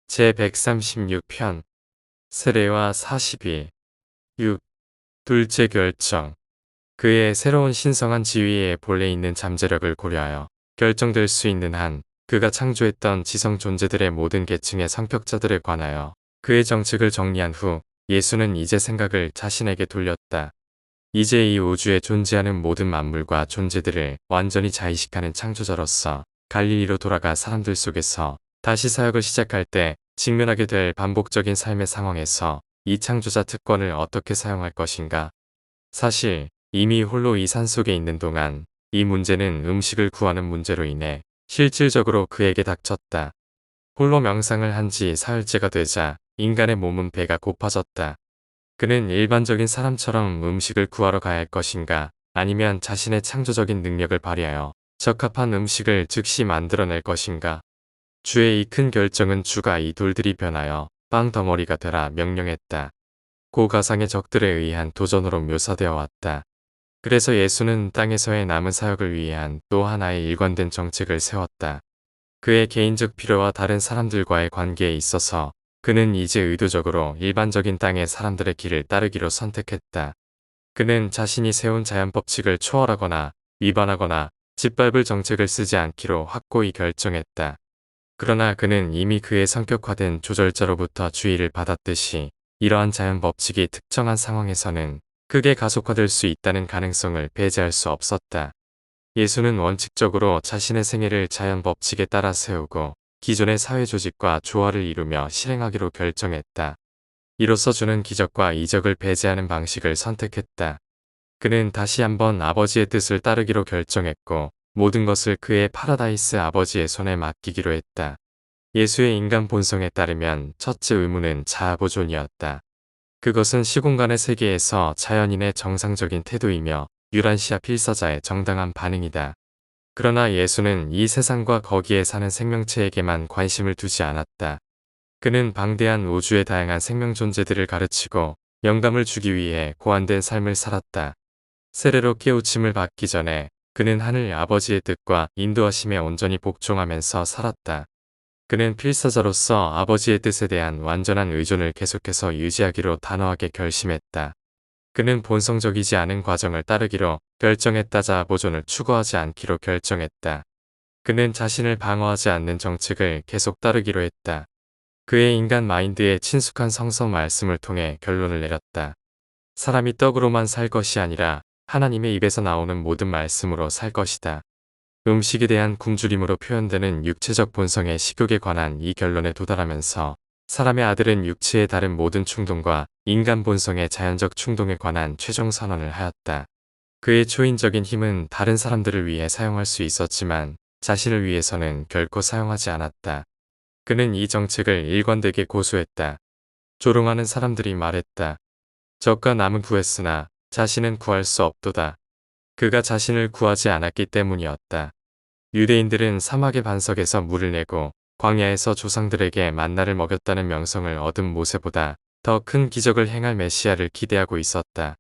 제136편 세례와 40일 6. 둘째 결정. 그의 새로운 신성한 지위에 본래 있는 잠재력을 고려하여 결정될 수 있는 한 그가 창조했던 지성 존재들의 모든 계층의 성격자들에 관하여 그의 정책을 정리한 후 예수는 이제 생각을 자신에게 돌렸다. 이제 이 우주에 존재하는 모든 만물과 존재들을 완전히 자의식하는 창조자로서 갈릴리로 돌아가 사람들 속에서 다시 사역을 시작할 때 직면하게 될 반복적인 삶의 상황에서 이 창조자 특권을 어떻게 사용할 것인가. 사실 이미 홀로 이 산속에 있는 동안 이 문제는 음식을 구하는 문제로 인해 실질적으로 그에게 닥쳤다. 홀로 명상을 한 지 사흘째가 되자 인간의 몸은 배가 고파졌다. 그는 일반적인 사람처럼 음식을 구하러 가야 할 것인가, 아니면 자신의 창조적인 능력을 발휘하여 적합한 음식을 즉시 만들어낼 것인가. 주의 이 큰 결정은 주가 이 돌들이 변하여 빵 덩어리가 되라 명령했다. 고가상의 적들에 의한 도전으로 묘사되어 왔다. 그래서 예수는 땅에서의 남은 사역을 위한 또 하나의 일관된 정책을 세웠다. 그의 개인적 필요와 다른 사람들과의 관계에 있어서 그는 이제 의도적으로 일반적인 땅의 사람들의 길을 따르기로 선택했다. 그는 자신이 세운 자연법칙을 초월하거나 위반하거나 짓밟을 정책을 쓰지 않기로 확고히 결정했다. 그러나 그는 이미 그의 성격화된 조절자로부터 주의를 받았듯이 이러한 자연법칙이 특정한 상황에서는 크게 가속화될 수 있다는 가능성을 배제할 수 없었다. 예수는 원칙적으로 자신의 생애를 자연법칙에 따라 세우고 기존의 사회조직과 조화를 이루며 실행하기로 결정했다. 이로써 주는 기적과 이적을 배제하는 방식을 선택했다. 그는 다시 한번 아버지의 뜻을 따르기로 결정했고 모든 것을 그의 파라다이스 아버지의 손에 맡기기로 했다. 예수의 인간 본성에 따르면 첫째 의무는 자아보존이었다. 그것은 시공간의 세계에서 자연인의 정상적인 태도이며 유란시아 필사자의 정당한 반응이다. 그러나 예수는 이 세상과 거기에 사는 생명체에게만 관심을 두지 않았다. 그는 방대한 우주의 다양한 생명 존재들을 가르치고 영감을 주기 위해 고안된 삶을 살았다. 세례로 깨우침을 받기 전에 그는 하늘 아버지의 뜻과 인도하심에 온전히 복종하면서 살았다. 그는 필사자로서 아버지의 뜻에 대한 완전한 의존을 계속해서 유지하기로 단호하게 결심했다. 그는 본성적이지 않은 과정을 따르기로 결정했다. 자아보존을 추구하지 않기로 결정했다. 그는 자신을 방어하지 않는 정책을 계속 따르기로 했다. 그의 인간 마인드에 친숙한 성서 말씀을 통해 결론을 내렸다. 사람이 떡으로만 살 것이 아니라 하나님의 입에서 나오는 모든 말씀으로 살 것이다. 음식에 대한 굶주림으로 표현되는 육체적 본성의 식욕에 관한 이 결론에 도달하면서 사람의 아들은 육체의 다른 모든 충동과 인간 본성의 자연적 충동에 관한 최종 선언을 하였다. 그의 초인적인 힘은 다른 사람들을 위해 사용할 수 있었지만 자신을 위해서는 결코 사용하지 않았다. 그는 이 정책을 일관되게 고수했다. 조롱하는 사람들이 말했다. 적과 남은 구했으나 자신은 구할 수 없도다. 그가 자신을 구하지 않았기 때문이었다. 유대인들은 사막의 반석에서 물을 내고 광야에서 조상들에게 만나를 먹였다는 명성을 얻은 모세보다 더 큰 기적을 행할 메시아를 기대하고 있었다.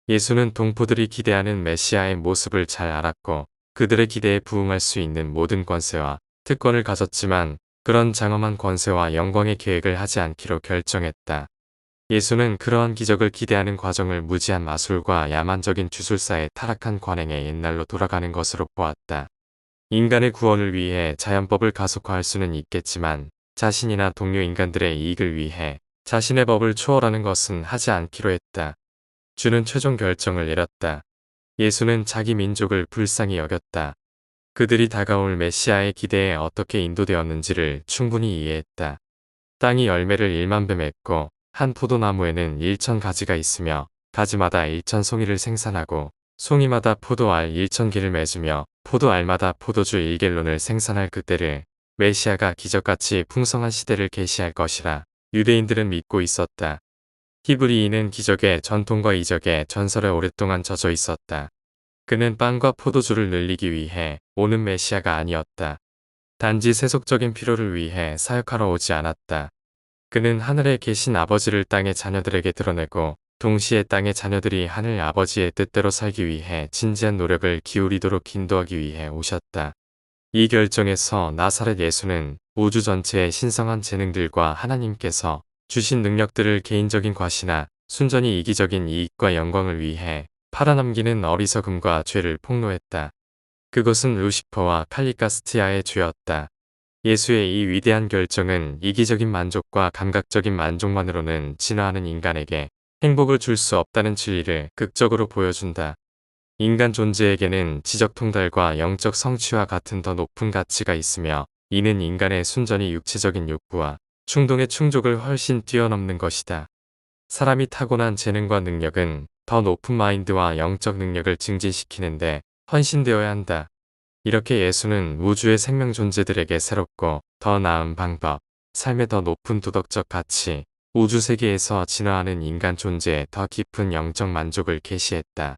예수는 동포들이 기대하는 메시아의 모습을 잘 알았고 그들의 기대에 부응할 수 있는 모든 권세와 특권을 가졌지만 그런 장엄한 권세와 영광의 계획을 하지 않기로 결정했다. 예수는 그러한 기적을 기대하는 과정을 무지한 마술과 야만적인 주술사의 타락한 관행의 옛날로 돌아가는 것으로 보았다. 인간의 구원을 위해 자연법을 가속화할 수는 있겠지만 자신이나 동료 인간들의 이익을 위해 자신의 법을 초월하는 것은 하지 않기로 했다. 주는 최종 결정을 내렸다. 예수는 자기 민족을 불쌍히 여겼다. 그들이 다가올 메시아의 기대에 어떻게 인도되었는지를 충분히 이해했다. 땅이 열매를 1만 배 맺고 한 포도나무에는 1,000가지가 있으며 가지마다 1,000송이를 생산하고 송이마다 포도알 1,000개를 맺으며 포도알마다 포도주 1갤론을 생산할 그때를 메시아가 기적같이 풍성한 시대를 계시할 것이라 유대인들은 믿고 있었다. 히브리인은 기적의 전통과 이적의 전설에 오랫동안 젖어 있었다. 그는 빵과 포도주를 늘리기 위해 오는 메시아가 아니었다. 단지 세속적인 필요를 위해 사역하러 오지 않았다. 그는 하늘에 계신 아버지를 땅의 자녀들에게 드러내고 동시에 땅의 자녀들이 하늘 아버지의 뜻대로 살기 위해 진지한 노력을 기울이도록 인도하기 위해 오셨다. 이 결정에서 나사렛 예수는 우주 전체의 신성한 재능들과 하나님께서 주신 능력들을 개인적인 과시나 순전히 이기적인 이익과 영광을 위해 팔아넘기는 어리석음과 죄를 폭로했다. 그것은 루시퍼와 칼리가스티아의 죄였다. 예수의 이 위대한 결정은 이기적인 만족과 감각적인 만족만으로는 진화하는 인간에게 행복을 줄 수 없다는 진리를 극적으로 보여준다. 인간 존재에게는 지적 통달과 영적 성취와 같은 더 높은 가치가 있으며 이는 인간의 순전히 육체적인 욕구와 충동의 충족을 훨씬 뛰어넘는 것이다. 사람이 타고난 재능과 능력은 더 높은 마인드와 영적 능력을 증진시키는데 헌신되어야 한다. 이렇게 예수는 우주의 생명 존재들에게 새롭고 더 나은 방법, 삶의 더 높은 도덕적 가치, 우주 세계에서 진화하는 인간 존재의 더 깊은 영적 만족을 계시했다.